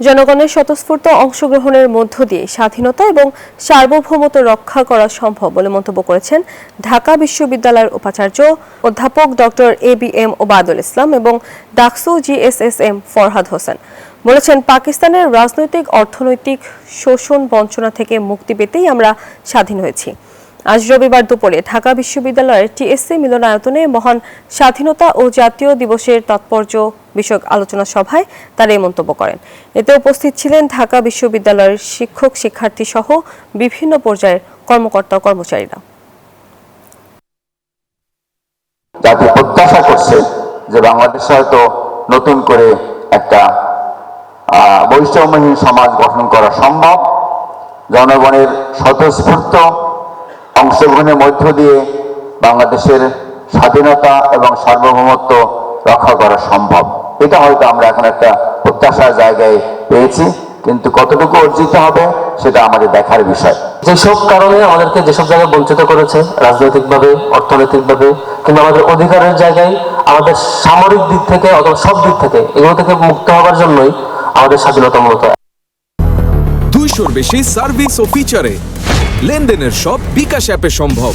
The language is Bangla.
জনগণের স্বতঃস্ফূর্ত অংশগ্রহণের মধ্য দিয়ে স্বাধীনতা এবং সার্বভৌমত্ব রক্ষা করা সম্ভব বলে মন্তব্য করেছেন ঢাকা বিশ্ববিদ্যালয়ের উপাচার্য অধ্যাপক ডক্টর এবিএম ওবায়দুল ইসলাম এবং ডাকসু জিএসএসএম ফরহাদ হোসেন। বলেছেন, পাকিস্তানের রাজনৈতিক অর্থনৈতিক শোষণ বঞ্চনা থেকে মুক্তি পেতেই আমরা স্বাধীন হয়েছি। আজ রবিবার দুপুরে ঢাকা বিশ্ববিদ্যালয়ের টিএসসি মিলনায়তনে মহান স্বাধীনতা ও জাতীয় দিবসের তাৎপর্য বিষয়ক আলোচনা সভায় তারা এই মন্তব্য করেন। এতে উপস্থিত ছিলেন ঢাকা বিশ্ববিদ্যালয়ের শিক্ষক শিক্ষার্থী সহ বিভিন্ন পর্যায়ের কর্মকর্তা কর্মচারীরা। জাতি প্রত্যাশা করছে যে বাংলাদেশে হয়তো নতুন করে একটা বৈষম্যহীন সমাজ গঠন করা সম্ভব। জনগণের স্বতঃস্ফূর্ত অংশগ্রহণের মধ্য দিয়ে বাংলাদেশের স্বাধীনতা এবং সার্বভৌমত্ব রক্ষা করা সম্ভব। এটা হয়তো আমরা এখন একটা প্রত্যাশার জায়গায় পেয়েছি, কিন্তু কতটুকু অর্জিত হবে সেটা আমাদের দেখার বিষয়। যেসব কারণে আমাদেরকে যেসব জায়গায় বঞ্চিত করেছে রাজনৈতিকভাবে, অর্থনৈতিকভাবে, কিন্তু আমাদের অধিকারের জায়গায় আমাদের সামরিক দিক থেকে অথবা সব দিক থেকে এগুলো থেকে মুক্ত হওয়ার জন্যই আমাদের স্বাধীনতা মূলত 200-র বেশি সার্ভিস ও ফিচারে লেনদেনের সব বিকাশ অ্যাপে সম্ভব।